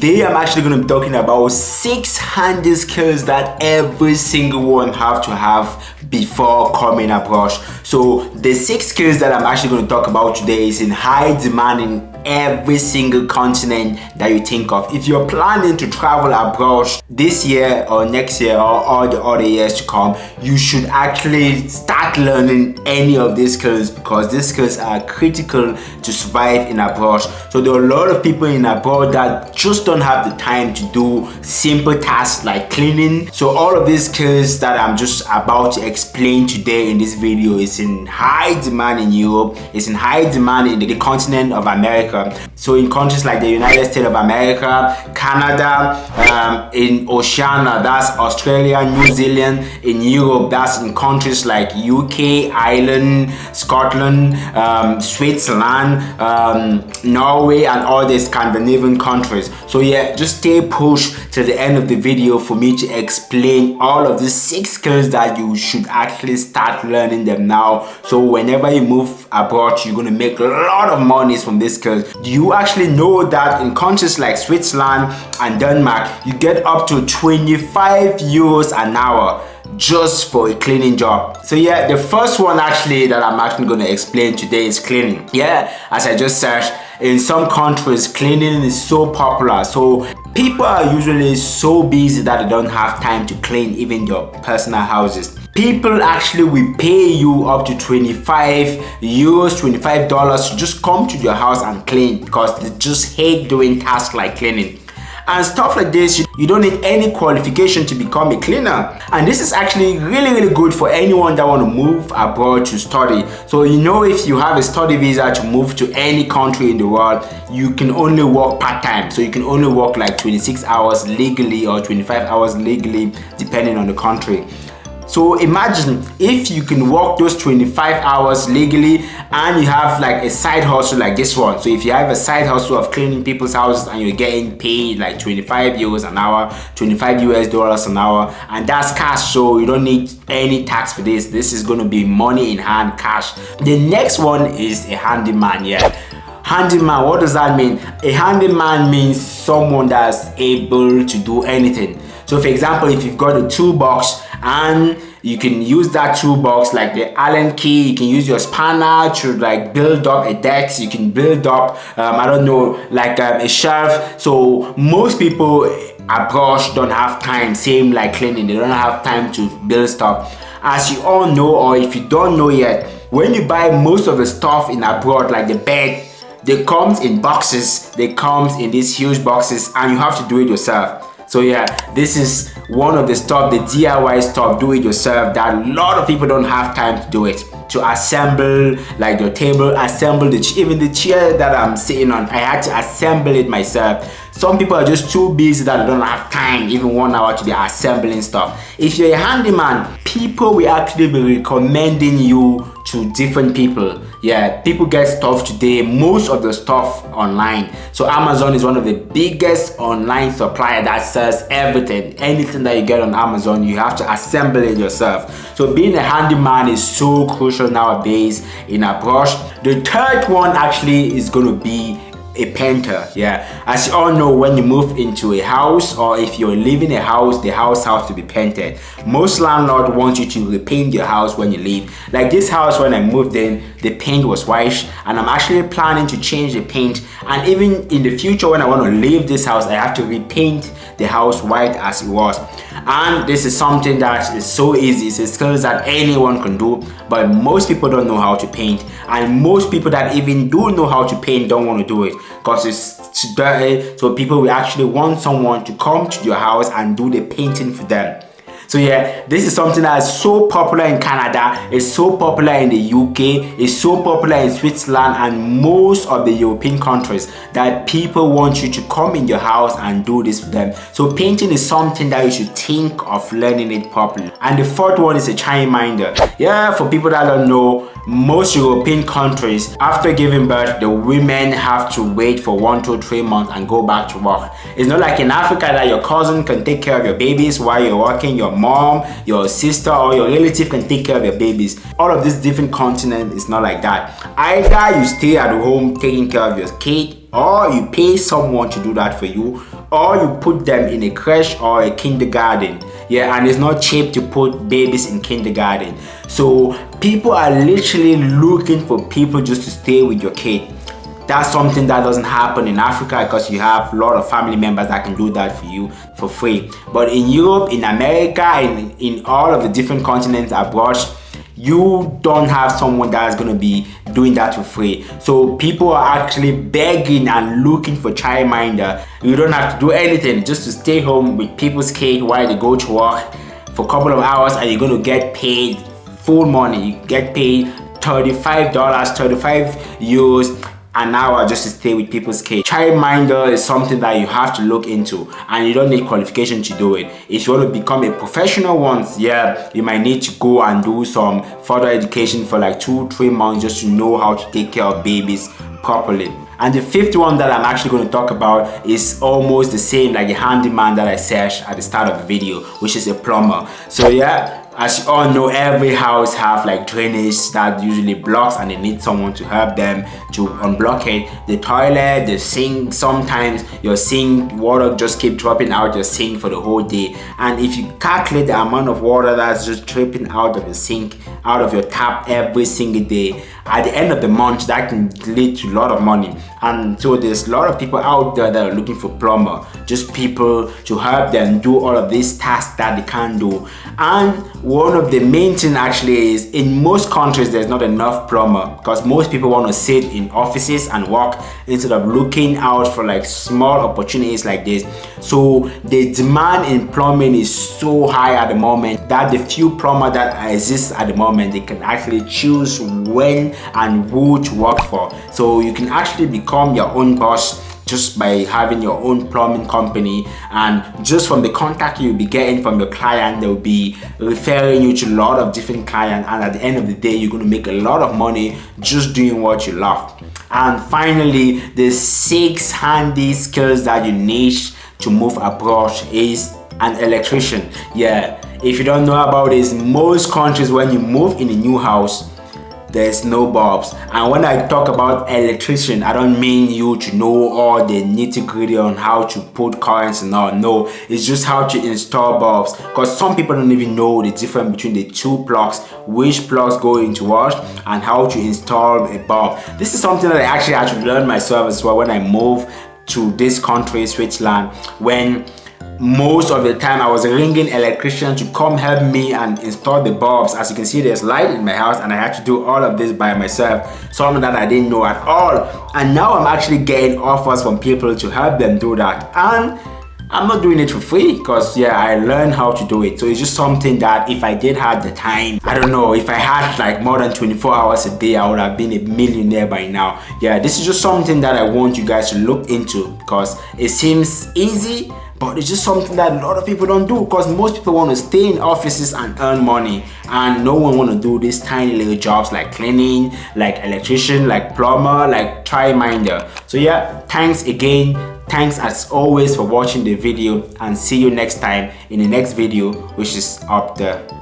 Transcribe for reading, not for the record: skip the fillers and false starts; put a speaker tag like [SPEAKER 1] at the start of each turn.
[SPEAKER 1] today I'm actually going to be talking about 6 handy skills that every single one have to have before coming abroad. So the 6 skills that I'm actually going to talk about today is in high demand in every single continent that you think of. If you're planning to travel abroad this year or next year or all the other years to come, you should actually start learning any of these skills, because these skills are critical to survive in abroad. So there are a lot of people in abroad that just don't have the time to do simple tasks like cleaning. So all of these skills that I'm just about to explain today in this video is in high demand in Europe, it's in high demand in the continent of America. So in countries like the United States of America, Canada, in Oceania, that's Australia, New Zealand. In Europe, that's in countries like UK, Ireland, Scotland, Switzerland, Norway, and all the Scandinavian countries. So yeah, just stay pushed to the end of the video for me to explain all of these 6 skills that you should actually start learning them now. So whenever you move abroad, you're going to make a lot of money from these skills. Do you actually know that in countries like Switzerland and Denmark, you get up to 25 euros an hour just for a cleaning job? So yeah, the first one actually that I'm actually going to explain today is cleaning. Yeah, as I just said, in some countries cleaning is so popular, so people are usually so busy that they don't have time to clean even your personal houses. People actually will pay you up to 25 euros, $25 to just come to your house and clean, because they just hate doing tasks like cleaning. And stuff like this, you don't need any qualification to become a cleaner. And this is actually really good for anyone that want to move abroad to study. So you know, if you have a study visa to move to any country in the world, you can only work part-time. So you can only work like 26 hours legally or 25 hours legally, depending on the country. So imagine if you can work those 25 hours legally and you have like a side hustle like this one. So if you have a side hustle of cleaning people's houses and you're getting paid like 25 euros an hour, 25 US dollars an hour, and that's cash, so you don't need any tax for this. This is going to be money in hand, cash. The next one is a handyman. Yeah, handyman, what does that mean? A handyman means someone that's able to do anything. So for example, if you've got a toolbox and you can use that toolbox like the Allen key, you can use your spanner to like build up a desk, you can build up I don't know, like a shelf. So most people abroad don't have time, same like cleaning, they don't have time to build stuff. As you all know, or if you don't know yet, when you buy most of the stuff in abroad, like the bed, they comes in boxes, they comes in these huge boxes, and you have to do it yourself. So yeah, this is one of the stuff, the DIY stuff, do it yourself, that a lot of people don't have time to do it. To assemble like your table, assemble even the chair that I'm sitting on, I had to assemble it myself. Some people are just too busy that they don't have time, even 1 hour, to be assembling stuff. If you're a handyman, people will actually be recommending you to different people. Yeah, people get stuff today, most of the stuff online. So Amazon is one of the biggest online supplier that sells everything. Anything that you get on Amazon, you have to assemble it yourself. So being a handyman is so crucial nowadays in abroad. The third one actually is going to be a painter. Yeah, as you all know, when you move into a house, or if you're living a house, the house has to be painted. Most landlords want you to repaint your house when you leave. Like this house, when I moved in, the paint was white, and I'm actually planning to change the paint. And even in the future, when I want to leave this house, I have to repaint the house white as it was. And this is something that is so easy. It's a skill that anyone can do, but most people don't know how to paint, and most people that even do know how to paint don't want to do it because it's dirty. So people will actually want someone to come to your house and do the painting for them. So yeah, this is something that is so popular in Canada, it's so popular in the UK, it's so popular in Switzerland and most of the European countries, that people want you to come in your house and do this for them. So painting is something that you should think of learning it properly. And the fourth one is a childminder. Yeah, for people that don't know, most European countries, after giving birth, the women have to wait for 1 to 3 months and go back to work. It's not like in Africa that your cousin can take care of your babies while you're working, your mom, your sister, or your relative can take care of your babies. All of these different continents is not like that. Either you stay at home taking care of your kid, or you pay someone to do that for you, or you put them in a creche or a kindergarten. Yeah, and it's not cheap to put babies in kindergarten. So people are literally looking for people just to stay with your kid. That's something that doesn't happen in Africa because you have a lot of family members that can do that for you for free. But in Europe, in America, in all of the different continents abroad, you don't have someone that's going to be doing that for free. So people are actually begging and looking for Childminder. You don't have to do anything, just to stay home with people's kids while they go to work for a couple of hours, and you're going to get paid full money. You get paid $35, 35 euros an hour just to stay with people's kids. Childminder is something that you have to look into, and you don't need qualification to do it. If you want to become a professional once, yeah, you might need to go and do some further education for like 2-3 months just to know how to take care of babies properly. And the fifth one that I'm actually going to talk about is almost the same like the handyman that I said at the start of the video, which is a plumber. So yeah, as you all know, every house have like drainage that usually blocks, and they need someone to help them to unblock it. The toilet, the sink, sometimes your sink water just keep dropping out your sink for the whole day. And if you calculate the amount of water that's just dripping out of the sink, out of your tap every single day, at the end of the month, that can lead to a lot of money. And so there's a lot of people out there that are looking for plumber, just people to help them do all of these tasks that they can't do. And one of the main things actually is, in most countries there's not enough plumber because most people want to sit in offices and work instead of looking out for like small opportunities like this. So the demand in plumbing is so high at the moment that the few plumbers that exist at the moment, they can actually choose when and who to work for. So you can actually become your own boss just by having your own plumbing company, and just from the contact you'll be getting from your client, they'll be referring you to a lot of different clients, and at the end of the day you're going to make a lot of money just doing what you love. And finally, the 6 handy skills that you need to move abroad is an electrician. Yeah, if you don't know about this, most countries when you move in a new house, there's no bulbs. And when I talk about electrician, I don't mean you to know all the nitty-gritty on how to put currents and all. No, it's just how to install bulbs, because some people don't even know the difference between the 2 plugs, which plugs go into what, and how to install a bulb. This is something that I actually had to learn myself as well when I moved to this country, Switzerland, when most of the time I was ringing electrician to come help me and install the bulbs. As you can see, there's light in my house, and I had to do all of this by myself, something that I didn't know at all. And now I'm actually getting offers from people to help them do that, and I'm not doing it for free because yeah, I learned how to do it. So it's just something that if I did have the time, I don't know, if I had like more than 24 hours a day, I would have been a millionaire by now. Yeah, this is just something that I want you guys to look into because it seems easy, but it's just something that a lot of people don't do, because most people want to stay in offices and earn money, and no one want to do these tiny little jobs like cleaning, like electrician, like plumber, like Childminder. So yeah, thanks again. Thanks as always for watching the video, and see you next time in the next video, which is up there.